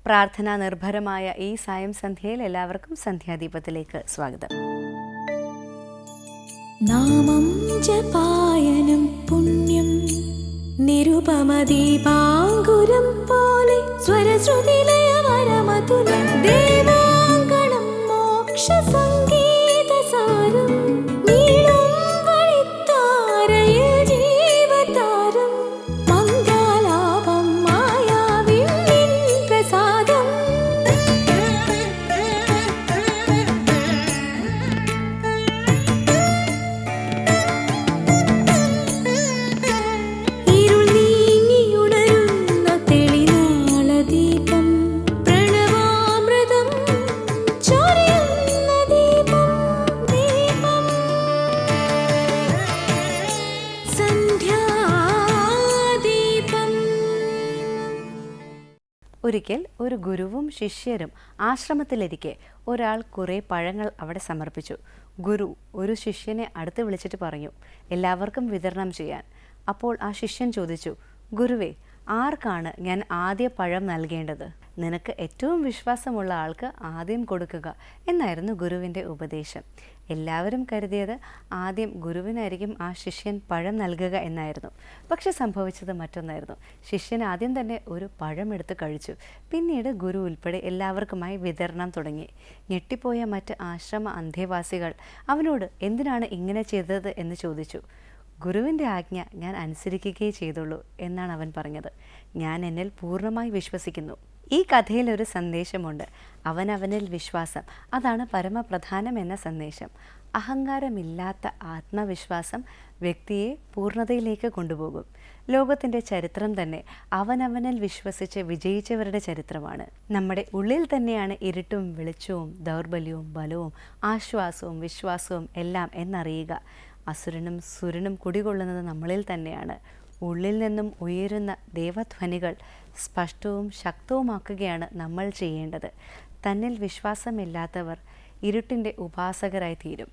പ്രാർത്ഥനാ നിർഭരമായ ഈ സായം സന്ധ്യയിൽ എല്ലാവർക്കും സന്ധ്യാദീപത്തിലേക്ക് സ്വാഗതം. നാമം ജപായനം പുണ്യം നിരുപമദീപാങ്കുരം പോലെ സ്വരശ്രുതിലയമരമതുലം ദേവാങ്കണം മോക്ഷ സംഗീതസാരം നീളും വഴിത്താരയിൽ ജീവതാരം മംഗലാപം മായാവിൻ നിൻ പ്രസാദം. ഒരിക്കൽ ഒരു ഗുരുവും ശിഷ്യരും ആശ്രമത്തിലിരിക്കെ ഒരാൾ കുറേ പഴങ്ങൾ അവിടെ സമർപ്പിച്ചു. ഗുരു ഒരു ശിഷ്യനെ അടുത്ത് വിളിച്ചിട്ട് പറഞ്ഞു, എല്ലാവർക്കും വിതരണം ചെയ്യാൻ. അപ്പോൾ ആ ശിഷ്യൻ ചോദിച്ചു, ഗുരുവേ, ആർക്കാണ് ഞാൻ ആദ്യ പഴം നൽകേണ്ടത്? നിനക്ക് ഏറ്റവും വിശ്വാസമുള്ള ആൾക്ക് ആദ്യം കൊടുക്കുക എന്നായിരുന്നു ഗുരുവിൻ്റെ ഉപദേശം. എല്ലാവരും കരുതിയത് ആദ്യം ഗുരുവിനായിരിക്കും ആ ശിഷ്യൻ പഴം നൽകുക എന്നായിരുന്നു. പക്ഷെ സംഭവിച്ചത് മറ്റൊന്നായിരുന്നു. ശിഷ്യൻ ആദ്യം തന്നെ ഒരു പഴം എടുത്ത് കഴിച്ചു. പിന്നീട് ഗുരു ഉൾപ്പെടെ എല്ലാവർക്കുമായി വിതരണം തുടങ്ങി. ഞെട്ടിപ്പോയ മറ്റ് ആശ്രമ അന്തേവാസികൾ അവനോട് എന്തിനാണ് ഇങ്ങനെ ചെയ്തത് എന്ന് ചോദിച്ചു. ഗുരുവിൻ്റെ ആജ്ഞ ഞാൻ അനുസരിക്കുകയേ ചെയ്തുള്ളൂ എന്നാണ് അവൻ പറഞ്ഞത്. ഞാൻ എന്നിൽ പൂർണ്ണമായി വിശ്വസിക്കുന്നു. ഈ കഥയിൽ ഒരു സന്ദേശമുണ്ട്. അവനവനിൽ വിശ്വാസം, അതാണ് പരമപ്രധാനം എന്ന സന്ദേശം. അഹങ്കാരമില്ലാത്ത ആത്മവിശ്വാസം വ്യക്തിയെ പൂർണ്ണതയിലേക്ക് കൊണ്ടുപോകും. ലോകത്തിൻ്റെ ചരിത്രം തന്നെ അവനവനിൽ വിശ്വസിച്ച് വിജയിച്ചവരുടെ ചരിത്രമാണ്. നമ്മുടെ ഉള്ളിൽ തന്നെയാണ് ഇരുട്ടും വെളിച്ചവും ദൗർബല്യവും ബലവും ആശ്വാസവും വിശ്വാസവും എല്ലാം എന്നറിയുക. അസുരനും സുരനും കുടികൊള്ളുന്നത് നമ്മളിൽ തന്നെയാണ്. ഉള്ളിൽ നിന്നും ഉയരുന്ന ദേവധ്വനികൾ സ്പഷ്ടവും ശക്തവുമാക്കുകയാണ് നമ്മൾ ചെയ്യേണ്ടത്. തന്നിൽ വിശ്വാസമില്ലാത്തവർ ഇരുട്ടിൻ്റെ ഉപാസകരായി തീരും.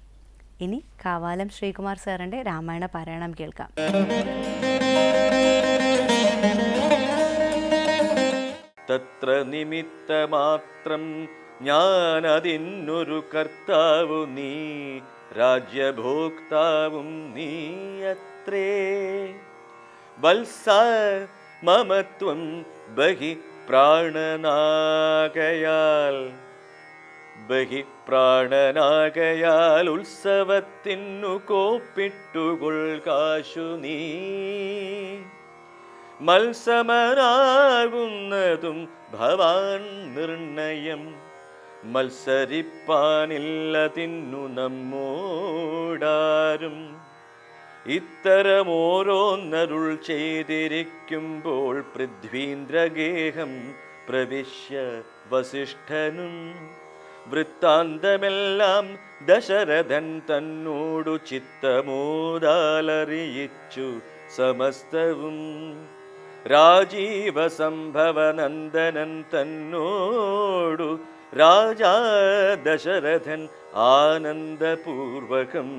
ഇനി കാവാലം ശ്രീകുമാർ സാറിൻ്റെ രാമായണ പാരായണം കേൾക്കാം. തത്ര നിമിത്തമാത്രം ഞാനതിനൊരു കർത്താവു നീ, രാജ്യഭോക്താവും നീയത്രേ. വത്സ മമത്വം ബഹി പ്രാണനാകയാൽ ഉത്സവത്തിനു കോപ്പിട്ടുകൊൾകാശു നീ. മത്സമനാകുന്നതും ഭവാൻ നിർണയം, മത്സരിപ്പാനില്ലതിന്നു നമ്മോടാരും. ഇത്തരമോരോന്നരുൾ ചെയ്തിരിക്കുമ്പോൾ പൃഥ്വീന്ദ്രഗേഹം പ്രവിശ്യ വസിഷ്ഠനും വൃത്താന്തമെല്ലാം ദശരഥൻ തന്നോടു ചിത്തമോദാലറിയിച്ചു സമസ്തവും. രാജീവ സംഭവനന്ദനൻ തന്നോടു രാജാ ദശരഥൻ ആനന്ദപൂർവകം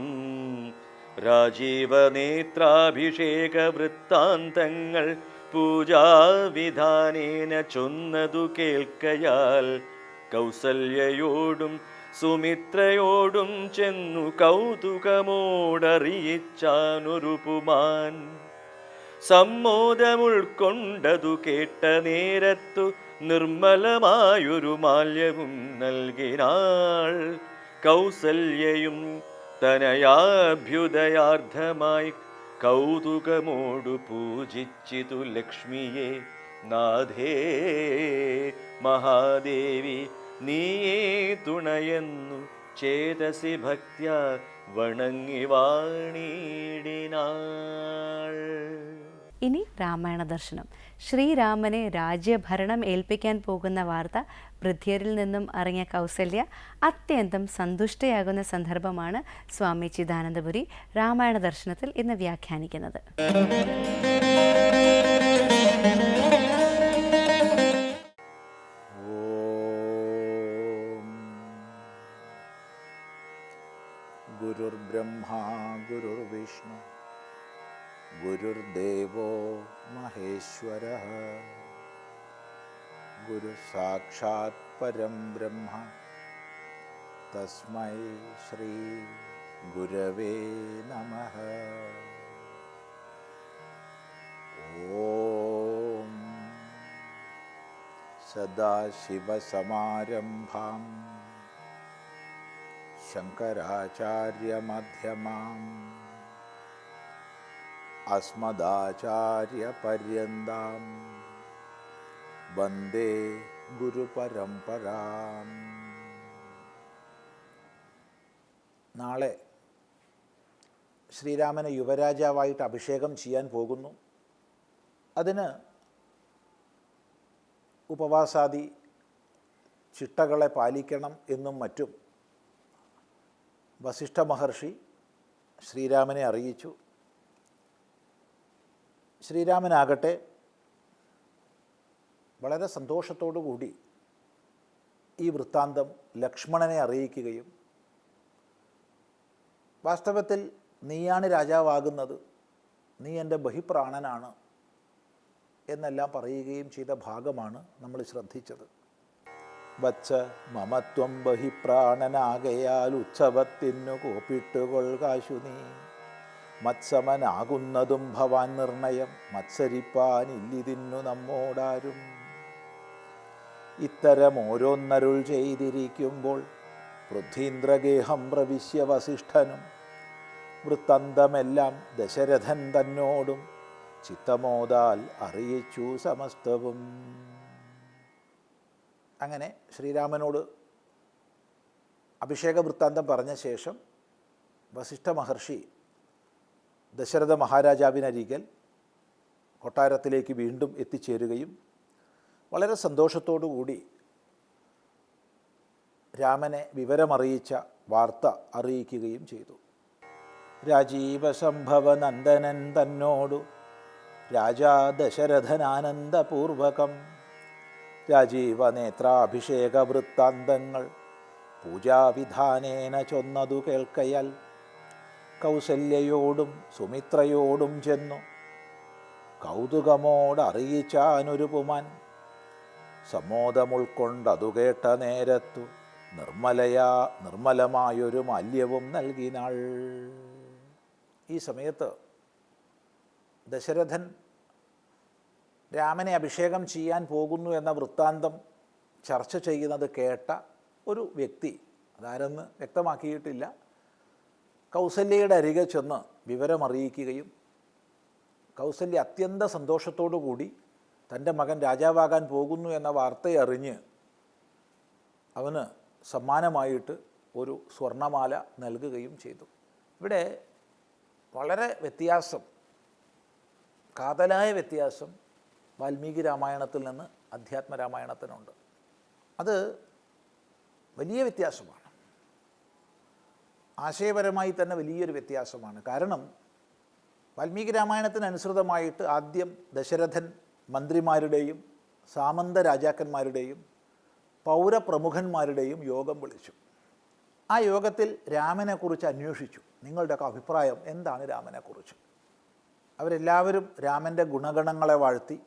രാജീവനേത്രാഭിഷേക വൃത്താന്തങ്ങൾ പൂജാവിധാനേന ചൊന്നതു കേൾക്കയാൽ കൗസല്യയോടും സുമിത്രയോടും ചെന്നു കൗതുകമോടറിയിച്ചാനൊരു പുമാൻ. സമ്മോദമുൾക്കൊണ്ടതു കേട്ട നേരത്തു നിർമ്മലമായൊരു മാല്യവും നൽകിനാൾ. കൗസല്യയും തനയാഭ്യുദയാർത്ഥമായി കൗതുകമോടു പൂജിച്ചിതു ലക്ഷ്മിയെ. നാഥേ മഹാദേവി നീയേ തുണയെന്നു ചേതസി ഭക്ത്യാ വണങ്ങി വാണിടിനാൾ. ഇനി രാമായണ ദർശനം. ശ്രീരാമനെ രാജ്യഭരണം ഏൽപ്പിക്കാൻ പോകുന്ന വാർത്ത പൃഥ്വിയരിൽ നിന്നും അറിഞ്ഞ കൗസല്യ അത്യന്തം സന്തുഷ്ടയാകുന്ന സന്ദർഭമാണ് സ്വാമി ചിദാനന്ദപുരി രാമായണ ദർശനത്തിൽ ഇന്ന് വ്യാഖ്യാനിക്കുന്നത്. ഗുരുർബ്രഹ്മാ ഗുരുർവിഷ്ണു ഗുരുർദേവോ മഹേശ്വരഃ ഗുരു സാക്ഷാത് പരം ബ്രഹ്മ തസ്മൈ ശ്രീ ഗുരവേ നമഃ. ഓം സദാശിവസമാരംഭാം ശങ്കരാചാര്യമധ്യമാം അസ്മദാചാര്യപര്യന്താം വന്ദേ ഗുരുപരമ്പരാം. നാളെ ശ്രീരാമനെ യുവരാജാവായിട്ട് അഭിഷേകം ചെയ്യാൻ പോകുന്നു. അതിന് ഉപവാസാദി ചിട്ടകളെ പാലിക്കണം എന്നും മറ്റും വസിഷ്ഠ മഹർഷി ശ്രീരാമനെ അറിയിച്ചു. ശ്രീരാമനാകട്ടെ വളരെ സന്തോഷത്തോടു കൂടി ഈ വൃത്താന്തം ലക്ഷ്മണനെ അറിയിക്കുകയും വാസ്തവത്തിൽ നീയാണ് രാജാവാകുന്നത്, നീ എൻ്റെ ബഹിപ്രാണനാണ് എന്നെല്ലാം പറയുകയും ചെയ്ത ഭാഗമാണ് നമ്മൾ ശ്രദ്ധിച്ചത്. വത്സ മമത്വം ബഹിപ്രാണനാകയാൽ ഉത്സവത്തിനു കോപ്പിട്ടുകൊൾകാശു നീ, മത്സമനാകുന്നതും ഭവാൻ നിർണയം, മത്സരിപ്പാനില്ലിതിന്നു നമ്മോടാരും. ഇത്തരം ഓരോന്നരുൾ ചെയ്തിരിക്കുമ്പോൾ പൃഥ്വീന്ദ്രഗേഹം പ്രവിശ്യ വസിഷ്ഠനും വൃത്തന്തമെല്ലാം ദശരഥൻ തന്നോടും ചിത്തമോദാൽ അറിയിച്ചു സമസ്തവും. അങ്ങനെ ശ്രീരാമനോട് അഭിഷേക വൃത്താന്തം പറഞ്ഞ ശേഷം വസിഷ്ഠ മഹർഷി ദശരഥ മഹാരാജാവിനരികൽ കൊട്ടാരത്തിലേക്ക് വീണ്ടും എത്തിച്ചേരുകയും വളരെ സന്തോഷത്തോടു കൂടി രാമനെ വിവരമറിയിച്ച വാർത്ത അറിയിക്കുകയും ചെയ്തു. രാജീവസംഭവ നന്ദനൻ തന്നോടു രാജാ ദശരഥനാനന്ദപൂർവകം രാജീവനേത്രാഭിഷേക വൃത്താന്തങ്ങൾ പൂജാവിധാനേന ചൊന്നതു കേൾക്കയാൽ കൗസല്യയോടും സുമിത്രയോടും ചെന്നു കൗതുകമോടറിയിച്ചാനൊരു പുമാൻ. സമ്മോദമുൾക്കൊണ്ടതു കേട്ട നേരത്തു നിർമ്മലമായൊരു മാല്യവും നൽകിനാൾ. ഈ സമയത്ത് ദശരഥൻ രാമനെ അഭിഷേകം ചെയ്യാൻ പോകുന്നു എന്ന വൃത്താന്തം ചർച്ച ചെയ്യുന്നത് കേട്ട ഒരു വ്യക്തി, അതാരെന്ന് വ്യക്തമാക്കിയിട്ടില്ല, കൗസല്യയുടെ അരികെ ചെന്ന് വിവരമറിയിക്കുകയും കൗസല്യ അത്യന്ത സന്തോഷത്തോടു കൂടി തൻ്റെ മകൻ രാജാവാകാൻ പോകുന്നു എന്ന വാർത്തയറിഞ്ഞ് അവന് സമ്മാനമായിട്ട് ഒരു സ്വർണമാല നൽകുകയും ചെയ്തു. ഇവിടെ വളരെ വ്യത്യാസം, കാതലായ വ്യത്യാസം വാൽമീകി രാമായണത്തിൽ നിന്ന് അധ്യാത്മരാമായണത്തിനുണ്ട്. അത് വലിയ വ്യത്യാസമാണ്, ആശയപരമായി തന്നെ വലിയൊരു വ്യത്യാസമാണ്. കാരണം വാൽമീകി രാമായണത്തിനനുസൃതമായിട്ട് ആദ്യം ദശരഥൻ മന്ത്രിമാരുടെയും സാമന്ത രാജാക്കന്മാരുടെയും പൗരപ്രമുഖന്മാരുടെയും യോഗം വിളിച്ചു. ആ യോഗത്തിൽ രാമനെക്കുറിച്ച് അന്വേഷിച്ചു. നിങ്ങളുടെയൊക്കെ അഭിപ്രായം എന്താണ് രാമനെക്കുറിച്ച്? അവരെല്ലാവരും രാമൻ്റെ ഗുണഗണങ്ങളെ വാഴ്ത്തി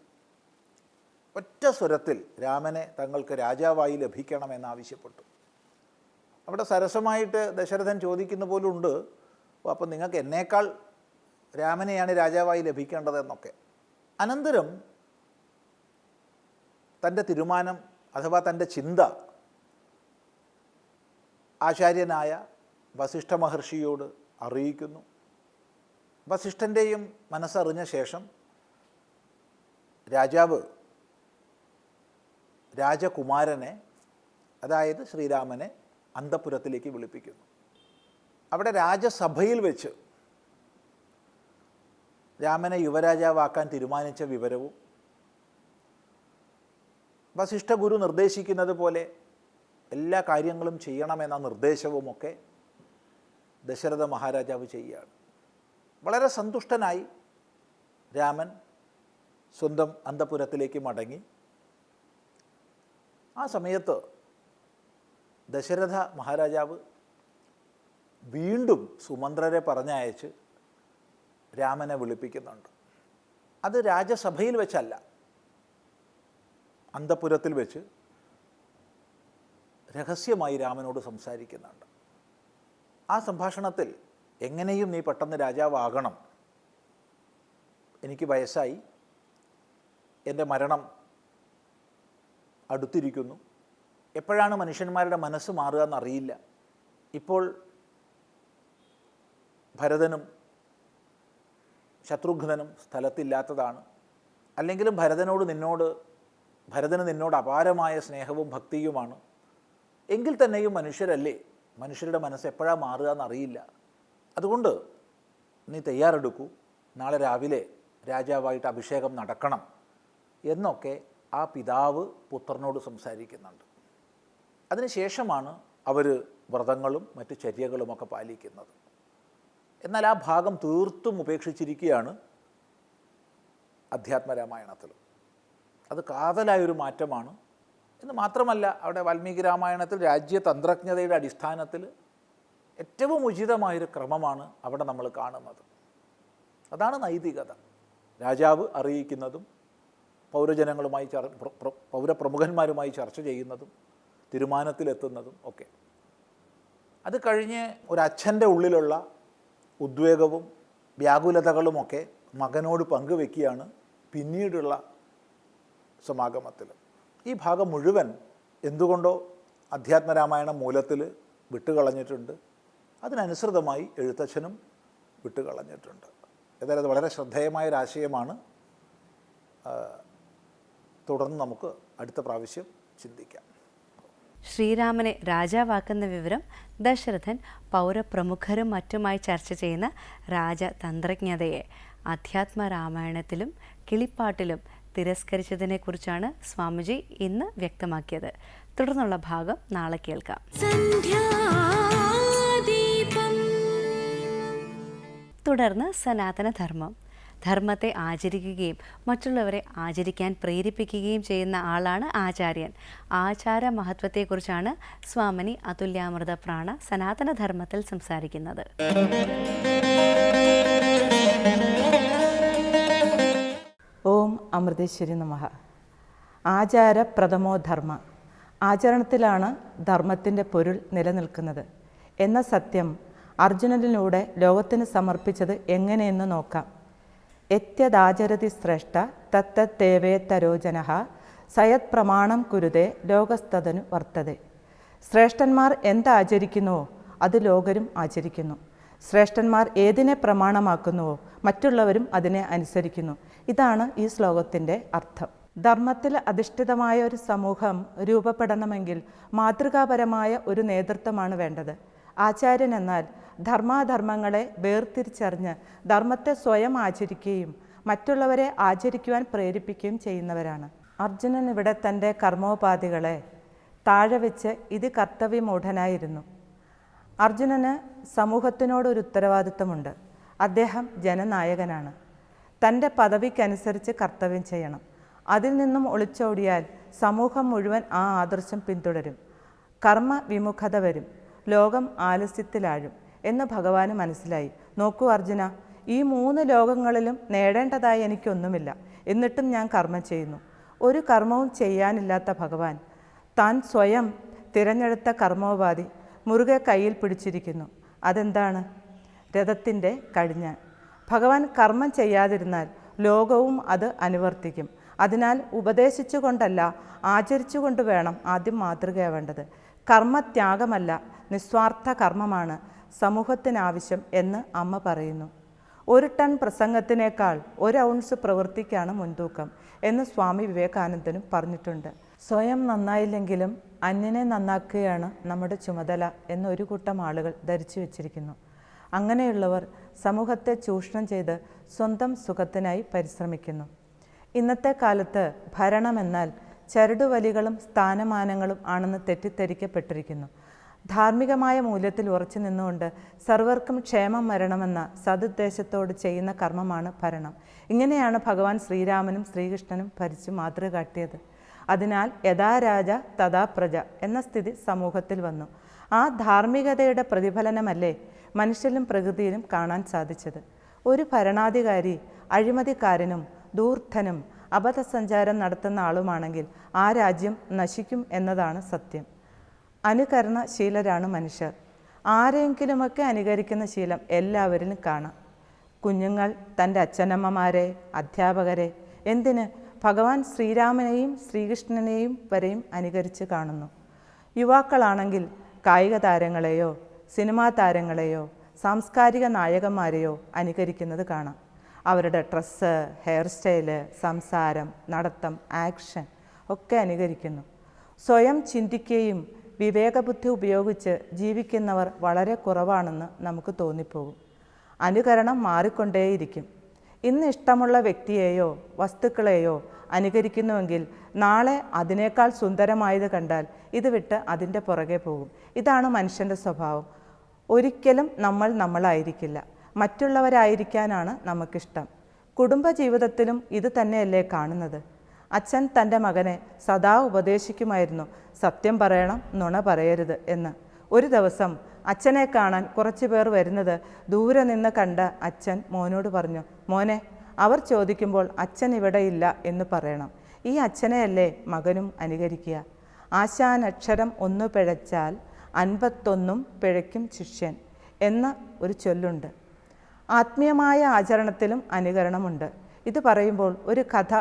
ഒറ്റ സ്വരത്തിൽ രാമനെ തങ്ങൾക്ക് രാജാവായി ലഭിക്കണമെന്നാവശ്യപ്പെട്ടു. അവിടെ സരസമായിട്ട് ദശരഥൻ ചോദിക്കുന്ന പോലുണ്ട്, അപ്പം നിങ്ങൾക്ക് എന്നേക്കാൾ രാമനെയാണ് രാജാവായി ലഭിക്കേണ്ടതെന്നൊക്കെ. അനന്തരം തൻ്റെ തീരുമാനം അഥവാ തൻ്റെ ചിന്ത ആചാര്യനായ വസിഷ്ഠ മഹർഷിയോട് അറിയിക്കുന്നു. വസിഷ്ഠൻ്റെയും മനസ്സറിഞ്ഞ ശേഷം രാജാവ് രാജകുമാരനെ, അതായത് ശ്രീരാമനെ അന്തഃപുരത്തിലേക്ക് വിളിപ്പിക്കുന്നു. അവിടെ രാജസഭയിൽ വെച്ച് രാമനെ യുവരാജാവാക്കാൻ തീരുമാനിച്ച വിവരവും വസിഷ്ഠ ഗുരു നിർദ്ദേശിക്കുന്നത് പോലെ എല്ലാ കാര്യങ്ങളും ചെയ്യണമെന്ന നിർദ്ദേശവുമൊക്കെ ദശരഥ മഹാരാജാവ് ചെയ്യുകയാണ്. വളരെ സന്തുഷ്ടനായി രാമൻ സ്വന്തം അന്തഃപുരത്തിലേക്ക് മടങ്ങി. ആ സമയത്ത് ദശരഥ മഹാരാജാവ് വീണ്ടും സുമന്ത്രരെ പറഞ്ഞയച്ച് രാമനെ വിളിപ്പിക്കുന്നുണ്ട്. അത് രാജസഭയിൽ വെച്ചല്ല, അന്തഃപുരത്തിൽ വെച്ച് രഹസ്യമായി രാമനോട് സംസാരിക്കുന്നുണ്ട്. ആ സംഭാഷണത്തിൽ എങ്ങനെയും നീ പെട്ടെന്ന് രാജാവാകണം, എനിക്ക് വയസ്സായി, എൻ്റെ മരണം അടുത്തിരിക്കുന്നു, എപ്പോഴാണ് മനുഷ്യന്മാരുടെ മനസ്സ് മാറുക എന്നറിയില്ല, ഇപ്പോൾ ഭരതനും ശത്രുഘ്നനും സ്ഥലത്തില്ലാത്തതാണ്, അല്ലെങ്കിലും ഭരതന് നിന്നോട് അപാരമായ സ്നേഹവും ഭക്തിയുമാണ്, എങ്കിൽ തന്നെയും മനുഷ്യരല്ലേ, മനുഷ്യരുടെ മനസ്സ് എപ്പോഴാണ് മാറുക എന്നറിയില്ല, അതുകൊണ്ട് നീ തയ്യാറെടുക്കൂ, നാളെ രാവിലെ രാജാവായിട്ട് അഭിഷേകം നടക്കണം എന്നൊക്കെ ആ പിതാവ് പുത്രനോട് സംസാരിക്കുന്നുണ്ട്. അതിനുശേഷമാണ് അവർ വ്രതങ്ങളും മറ്റ് ചര്യകളുമൊക്കെ പാലിക്കുന്നത്. എന്നാൽ ആ ഭാഗം തീർത്തും ഉപേക്ഷിച്ചിരിക്കുകയാണ് അധ്യാത്മരാമായണത്തിൽ. അത് കാതലായൊരു മാറ്റമാണ് എന്ന് മാത്രമല്ല, അവിടെ വാൽമീകി രാമായണത്തിൽ രാജ്യതന്ത്രജ്ഞതയുടെ അടിസ്ഥാനത്തിൽ ഏറ്റവും ഉചിതമായൊരു ക്രമമാണ് അവിടെ നമ്മൾ കാണുന്നത്. അതാണ് നൈതികത. രാജാവ് അറിയിക്കുന്നതും പൗരജനങ്ങളുമായി പൗരപ്രമുഖന്മാരുമായി ചർച്ച ചെയ്യുന്നതും തീരുമാനത്തിലെത്തുന്നതും ഒക്കെ. അത് കഴിഞ്ഞ് ഒരച്ഛൻ്റെ ഉള്ളിലുള്ള ഉദ്വേഗവും വ്യാകുലതകളുമൊക്കെ മകനോട് പങ്കുവെക്കുകയാണ് പിന്നീടുള്ള സമാഗമത്തിൽ. ഈ ഭാഗം മുഴുവൻ എന്തുകൊണ്ടോ അധ്യാത്മരാമായണം മൂലത്തിൽ വിട്ടുകളഞ്ഞിട്ടുണ്ട്. അതിനനുസൃതമായി എഴുത്തച്ഛനും വിട്ടുകളഞ്ഞിട്ടുണ്ട്. ഏതായാലും അത് വളരെ ശ്രദ്ധേയമായൊരാശയമാണ്. തുടർന്ന് നമുക്ക് അടുത്ത പ്രാവശ്യം ചിന്തിക്കാം. ശ്രീരാമനെ രാജാവാക്കുന്ന വിവരം ദശരഥൻ പൗരപ്രമുഖരും മറ്റുമായി ചർച്ച ചെയ്യുന്ന രാജതന്ത്രജ്ഞതയെ അധ്യാത്മരാമായണത്തിലും കിളിപ്പാട്ടിലും തിരസ്കരിച്ചതിനെക്കുറിച്ചാണ് സ്വാമിജി ഇന്ന് വ്യക്തമാക്കിയത്. തുടർന്നുള്ള ഭാഗം നാളെ കേൾക്കാം. തുടർന്ന് സനാതനധർമ്മം. ധർമ്മത്തെ ആചരിക്കുകയും മറ്റുള്ളവരെ ആചരിക്കാൻ പ്രേരിപ്പിക്കുകയും ചെയ്യുന്ന ആളാണ് ആചാര്യൻ. ആചാര മഹത്വത്തെക്കുറിച്ചാണ് സ്വാമിനി അതുല്യാമൃത പ്രാണ സനാതനധർമ്മത്തിൽ സംസാരിക്കുന്നത്. ഓം അമൃതേശ്വരി നമഃ. ആചാരപ്രഥമോ ധർമ്മ. ആചരണത്തിലാണ് ധർമ്മത്തിൻ്റെ പൊരുൾ നിലനിൽക്കുന്നത് എന്ന സത്യം അർജുനനിലൂടെ ലോകത്തിന് സമർപ്പിച്ചത് എങ്ങനെയെന്ന് നോക്കാം. യത്യദാചരതി ശ്രേഷ്ഠ തത്തത്തേവേത്തരോജനഃ സയത് പ്രമാണം കുരുതേ ലോകസ്തതനു വർത്തതേ. ശ്രേഷ്ഠന്മാർ എന്താചരിക്കുന്നുവോ അത് ലോകരും ആചരിക്കുന്നു. ശ്രേഷ്ഠന്മാർ ഏതിനെ പ്രമാണമാക്കുന്നുവോ മറ്റുള്ളവരും അതിനെ അനുസരിക്കുന്നു. ഇതാണ് ഈ ശ്ലോകത്തിൻ്റെ അർത്ഥം. ധർമ്മത്തിൽ അധിഷ്ഠിതമായ ഒരു സമൂഹം രൂപപ്പെടണമെങ്കിൽ മാതൃകാപരമായ ഒരു നേതൃത്വമാണ് വേണ്ടത്. ആചാര്യൻ എന്നാൽ ധർമാധർമ്മങ്ങളെ വേർതിരിച്ചറിഞ്ഞ് ധർമ്മത്തെ സ്വയം ആചരിക്കുകയും മറ്റുള്ളവരെ ആചരിക്കുവാൻ പ്രേരിപ്പിക്കുകയും ചെയ്യുന്നവരാണ്. അർജുനൻ ഇവിടെ തൻ്റെ കർമ്മോപാധികളെ താഴെ വെച്ച് ഇത് കർത്തവ്യമൂഢനായിരുന്നു. അർജുനന് സമൂഹത്തിനോടൊരു ഉത്തരവാദിത്വമുണ്ട്. അദ്ദേഹം ജനനായകനാണ്. തൻ്റെ പദവിക്കനുസരിച്ച് കർത്തവ്യം ചെയ്യണം. അതിൽ നിന്നും ഒളിച്ചോടിയാൽ സമൂഹം മുഴുവൻ ആ ആദർശം പിന്തുടരും. കർമ്മ വിമുഖത വരും, ലോകം ആലസ്യത്തിലാഴും എന്ന് ഭഗവാന് മനസ്സിലായി. നോക്കൂ അർജുന, ഈ 3 ലോകങ്ങളിലും നേടേണ്ടതായി എനിക്കൊന്നുമില്ല, എന്നിട്ടും ഞാൻ കർമ്മം ചെയ്യുന്നു. ഒരു കർമ്മവും ചെയ്യാനില്ലാത്ത ഭഗവാൻ താൻ സ്വയം തിരഞ്ഞെടുത്ത കർമ്മോപാധി മുറുകെ കയ്യിൽ പിടിച്ചിരിക്കുന്നു. അതെന്താണ്? രഥത്തിൻ്റെ കടിഞ്ഞാൻ. ഭഗവാൻ കർമ്മം ചെയ്യാതിരുന്നാൽ ലോകവും അത് അനുവർത്തിക്കും. അതിനാൽ ഉപദേശിച്ചുകൊണ്ടല്ല, ആചരിച്ചുകൊണ്ട് വേണം ആദ്യം മാതൃകയാവേണ്ടത്. കർമ്മത്യാഗമല്ല, നിസ്വാർത്ഥ കർമ്മമാണ് സമൂഹത്തിനാവശ്യം എന്ന് അമ്മ പറയുന്നു. 1 ടൺ പ്രസംഗത്തിനേക്കാൾ 1 ഔൺസ് പ്രവൃത്തിക്കാണ് മുൻതൂക്കം എന്ന് സ്വാമി വിവേകാനന്ദനും പറഞ്ഞിട്ടുണ്ട്. സ്വയം നന്നായില്ലെങ്കിലും അന്യനെ നന്നാക്കുകയാണ് നമ്മുടെ ചുമതല എന്നൊരു കൂട്ടം ആളുകൾ ധരിച്ചു വച്ചിരിക്കുന്നു. അങ്ങനെയുള്ളവർ സമൂഹത്തെ ചൂഷണം ചെയ്ത് സ്വന്തം സുഖത്തിനായി പരിശ്രമിക്കുന്നു. ഇന്നത്തെ കാലത്ത് ഭരണമെന്നാൽ ചരടുവലികളും സ്ഥാനമാനങ്ങളും ആണെന്ന് തെറ്റിദ്ധരിക്കപ്പെട്ടിരിക്കുന്നു. ധാർമ്മികമായ മൂല്യത്തിൽ ഉറച്ചു നിന്നുകൊണ്ട് സർവർക്കും ക്ഷേമം വരണമെന്ന സതുദ്ദേശത്തോട് ചെയ്യുന്ന കർമ്മമാണ് ഭരണം. ഇങ്ങനെയാണ് ഭഗവാൻ ശ്രീരാമനും ശ്രീകൃഷ്ണനും ഭരിച്ചു മാതൃക കാട്ടിയത്. അതിനാൽ യഥാ രാജ തഥാ പ്രജ എന്ന സ്ഥിതി സമൂഹത്തിൽ വന്നു. ആ ധാർമ്മികതയുടെ പ്രതിഫലനമല്ലേ മനുഷ്യരിലും പ്രകൃതിയിലും കാണാൻ സാധിച്ചത്. ഒരു ഭരണാധികാരി അഴിമതിക്കാരനും ധൂർത്തനും അബദ്ധസഞ്ചാരം നടത്തുന്ന ആളുമാണെങ്കിൽ ആ രാജ്യം നശിക്കും എന്നതാണ് സത്യം. അനുകരണശീലരാണ് മനുഷ്യർ. ആരെങ്കിലുമൊക്കെ അനുകരിക്കുന്ന ശീലം എല്ലാവരിലും കാണാം. കുഞ്ഞുങ്ങൾ തൻ്റെ അച്ഛനമ്മമാരെ, അധ്യാപകരെ, എന്തിന് ഭഗവാൻ ശ്രീരാമനെയും ശ്രീകൃഷ്ണനെയും വരെയും അനുകരിച്ച് കാണുന്നു. യുവാക്കളാണെങ്കിൽ കായിക താരങ്ങളെയോ സിനിമാ താരങ്ങളെയോ സാംസ്കാരിക നായകന്മാരെയോ അനുകരിക്കുന്നത് കാണാം. അവരുടെ ഡ്രസ്സ്, ഹെയർ സ്റ്റൈല്, സംസാരം, നടത്തം, ആക്ഷൻ ഒക്കെ അനുകരിക്കുന്നു. സ്വയം ചിന്തിക്കുകയും വിവേകബുദ്ധി ഉപയോഗിച്ച് ജീവിക്കുന്നവർ വളരെ കുറവാണെന്ന് നമുക്ക് തോന്നിപ്പോകും. അനുകരണം മാറിക്കൊണ്ടേയിരിക്കും. ഇന്ന് ഇഷ്ടമുള്ള വ്യക്തിയെയോ വസ്തുക്കളെയോ അനുകരിക്കുന്നുവെങ്കിൽ നാളെ അതിനേക്കാൾ സുന്ദരമായത് കണ്ടാൽ ഇത് വിട്ട് അതിൻ്റെ പുറകെ പോകും. ഇതാണ് മനുഷ്യൻ്റെ സ്വഭാവം. ഒരിക്കലും നമ്മൾ നമ്മളായിരിക്കില്ല, മറ്റുള്ളവരായിരിക്കാനാണ് നമുക്കിഷ്ടം. കുടുംബജീവിതത്തിലും ഇത് തന്നെയല്ലേ കാണുന്നത്? അച്ഛൻ തൻ്റെ മകനെ സദാ ഉപദേശിക്കുമായിരുന്നു, സത്യം പറയണം, നുണ പറയരുത് എന്ന്. ഒരു ദിവസം അച്ഛനെ കാണാൻ കുറച്ചു പേർ വരുന്നത് ദൂരെ നിന്ന് കണ്ട അച്ഛൻ മോനോട് പറഞ്ഞു, മോനെ, അവർ ചോദിക്കുമ്പോൾ അച്ഛൻ ഇവിടെ ഇല്ല എന്ന് പറയണം. ഈ അച്ഛനെയല്ലേ മകനും അനുകരിക്കുക. ആശാനക്ഷരം ഒന്ന് പിഴച്ചാൽ 51 പിഴയ്ക്കും ശിഷ്യൻ എന്ന ഒരു ചൊല്ലുണ്ട്. ആത്മീയമായ ആചരണത്തിലും അനുകരണമുണ്ട്. ഇത് പറയുമ്പോൾ ഒരു കഥ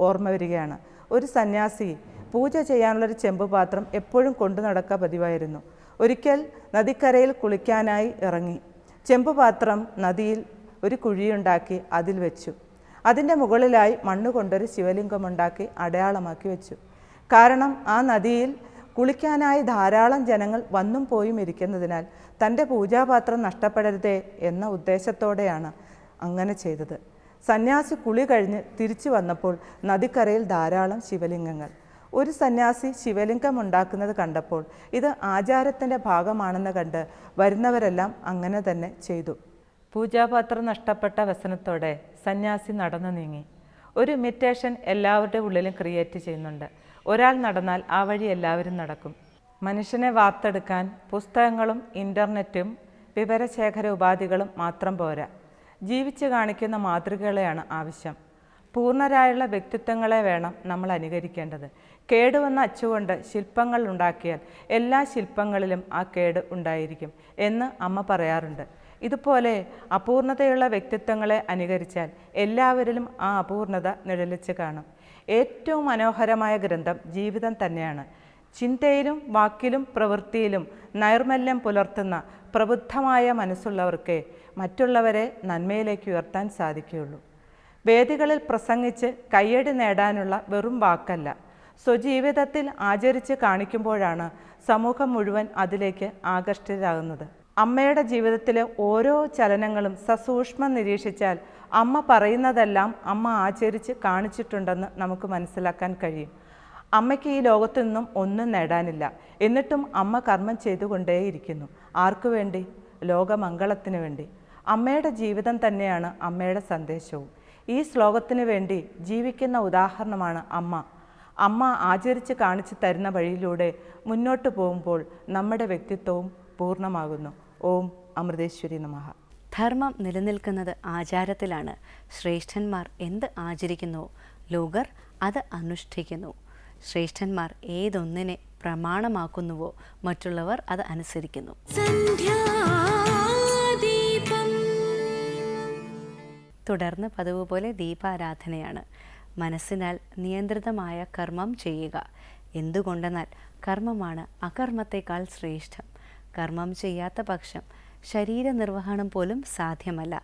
ഓർമ്മ വരികയാണ്. ഒരു സന്യാസി പൂജ ചെയ്യാനുള്ളൊരു ചെമ്പുപാത്രം എപ്പോഴും കൊണ്ടു നടക്കുക പതിവായിരുന്നു. ഒരിക്കൽ നദിക്കരയിൽ കുളിക്കാനായി ഇറങ്ങി. ചെമ്പുപാത്രം നദിയിൽ ഒരു കുഴിയുണ്ടാക്കി അതിൽ വെച്ചു. അതിൻ്റെ മുകളിലായി മണ്ണുകൊണ്ടൊരു ശിവലിംഗമുണ്ടാക്കി അടയാളമാക്കി വെച്ചു. കാരണം ആ നദിയിൽ കുളിക്കാനായി ധാരാളം ജനങ്ങൾ വന്നും പോയും ഇരിക്കുന്നതിനാൽ തൻ്റെ പൂജാപാത്രം നഷ്ടപ്പെടരുതേ എന്ന ഉദ്ദേശത്തോടെയാണ് അങ്ങനെ ചെയ്തത്. സന്യാസി കുളി കഴിഞ്ഞ് തിരിച്ചു വന്നപ്പോൾ നദിക്കരയിൽ ധാരാളം ശിവലിംഗങ്ങൾ. ഒരു സന്യാസി ശിവലിംഗം ഉണ്ടാക്കുന്നത് കണ്ടപ്പോൾ ഇത് ആചാരത്തിൻ്റെ ഭാഗമാണെന്ന് കണ്ട് വരുന്നവരെല്ലാം അങ്ങനെ തന്നെ ചെയ്തു. പൂജാപാത്രം നഷ്ടപ്പെട്ട വ്യസനത്തോടെ സന്യാസി നടന്നു നീങ്ങി. ഒരു ഇമിറ്റേഷൻ എല്ലാവരുടെ ഉള്ളിലും ക്രിയേറ്റ് ചെയ്യുന്നുണ്ട്. ഒരാൾ നടന്നാൽ ആ വഴി എല്ലാവരും നടക്കും. മനുഷ്യനെ വാർത്തെടുക്കാൻ പുസ്തകങ്ങളും ഇൻ്റർനെറ്റും വിവരശേഖര ഉപാധികളും മാത്രം പോരാ. ജീവിച്ച് കാണിക്കുന്ന മാതൃകകളെയാണ് ആവശ്യം. പൂർണ്ണരായുള്ള വ്യക്തിത്വങ്ങളെ വേണം നമ്മൾ അനുകരിക്കേണ്ടത്. കേടുവന്ന അച്ചുകൊണ്ട് ശില്പങ്ങൾ ഉണ്ടാക്കിയാൽ എല്ലാ ശില്പങ്ങളിലും ആ കേട് ഉണ്ടായിരിക്കും എന്ന് അമ്മ പറയാറുണ്ട്. ഇതുപോലെ അപൂർണതയുള്ള വ്യക്തിത്വങ്ങളെ അനുകരിച്ചാൽ എല്ലാവരിലും ആ അപൂർണത നിഴലിച്ച് കാണും. ഏറ്റവും മനോഹരമായ ഗ്രന്ഥം ജീവിതം തന്നെയാണ്. ചിന്തയിലും വാക്കിലും പ്രവൃത്തിയിലും നൈർമല്യം പുലർത്തുന്ന പ്രബുദ്ധമായ മനസ്സുള്ളവർക്ക് മറ്റുള്ളവരെ നന്മയിലേക്ക് ഉയർത്താൻ സാധിക്കുകയുള്ളൂ. വേദികളിൽ പ്രസംഗിച്ച് കയ്യടി നേടാനുള്ള വെറും വാക്കല്ല, സ്വജീവിതത്തിൽ ആചരിച്ച് കാണിക്കുമ്പോഴാണ് സമൂഹം മുഴുവൻ അതിലേക്ക് ആകർഷിതരാകുന്നത്. അമ്മയുടെ ജീവിതത്തിലെ ഓരോ ചലനങ്ങളും സസൂക്ഷ്മം നിരീക്ഷിച്ചാൽ അമ്മ പറയുന്നതെല്ലാം അമ്മ ആചരിച്ച് കാണിച്ചിട്ടുണ്ടെന്ന് നമുക്ക് മനസ്സിലാക്കാൻ കഴിയും. അമ്മയ്ക്ക് ഈ ലോകത്തു നിന്നും ഒന്നും നേടാനില്ല, എന്നിട്ടും അമ്മ കർമ്മം ചെയ്തുകൊണ്ടേയിരിക്കുന്നു. ആർക്കു വേണ്ടി? ലോകമംഗളത്തിന് വേണ്ടി. അമ്മയുടെ ജീവിതം തന്നെയാണ് അമ്മയുടെ സന്ദേശവും. ഈ ശ്ലോകത്തിന് വേണ്ടി ജീവിക്കുന്ന ഉദാഹരണമാണ് അമ്മ. അമ്മ ആചരിച്ച് കാണിച്ചു തരുന്ന വഴിയിലൂടെ മുന്നോട്ട് പോകുമ്പോൾ നമ്മുടെ വ്യക്തിത്വവും പൂർണ്ണമാകുന്നു. ഓം അമൃതേശ്വരി നമഃ. ധർമ്മം നിലനിൽക്കുന്നത് ആചാരത്തിലാണ്. ശ്രേഷ്ഠന്മാർ എന്ത് ആചരിക്കുന്നുവോ ലോകർ അത് അനുഷ്ഠിക്കുന്നു. ശ്രേഷ്ഠന്മാർ ഏതൊന്നിനെ പ്രമാണമാക്കുന്നുവോ മറ്റുള്ളവർ അത് അനുസരിക്കുന്നു. തുടർന്ന് പതിവ് പോലെ ദീപാരാധനയാണ്. മനസ്സിനാൽ നിയന്ത്രിതമായ കർമ്മം ചെയ്യുക. എന്തുകൊണ്ടെന്നാൽ കർമ്മമാണ് അകർമ്മത്തെക്കാൾ ശ്രേഷ്ഠം. കർമ്മം ചെയ്യാത്ത പക്ഷം ശരീരനിർവഹണം പോലും സാധ്യമല്ല.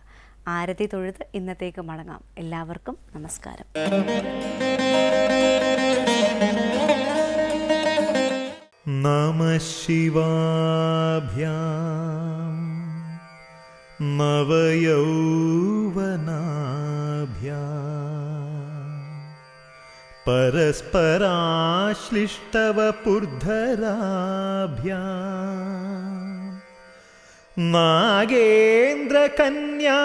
ആരതി തൊഴുത് ഇന്നത്തേക്ക് മടങ്ങാം. എല്ലാവർക്കും നമസ്കാരം. നമഃ ശിവാഭ്യാം നവയൗവനാഭ്യാം പരസ്പരാശ്ലിഷ്ടവപുർധരാഭ്യാം നാഗേന്ദ്രകന്യാ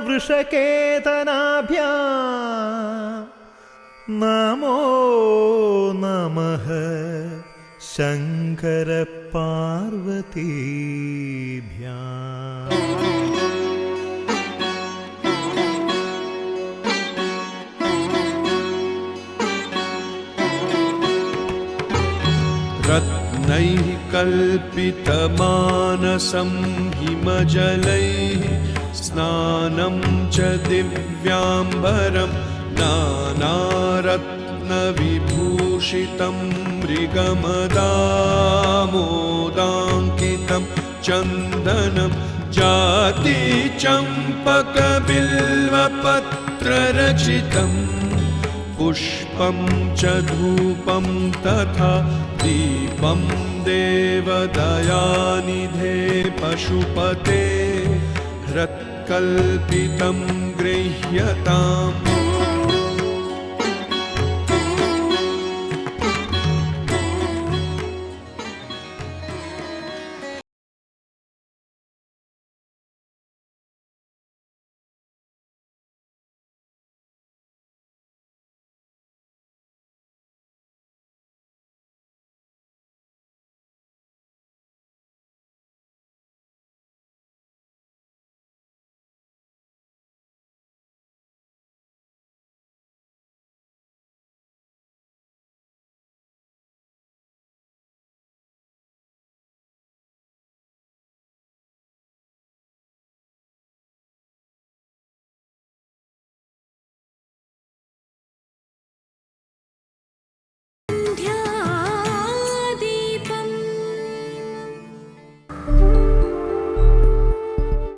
വൃഷകേതനാഭ്യാം നമോ നമഃ ശങ്കരപാർവതീഭ്യാം. रत्नैः कल्पितमानसं हिमजलैः स्नानं च दिव्याम्बरं नानारत्नविभूषितं मृगमदामोदाङ्कितं चन्दनं जातिचम्पकबिल्वपत्ररचितं पुष्पं च धूपं तथा दीपं देवदयानिधे पशुपते हृत्कल्पितं गृह्यताम्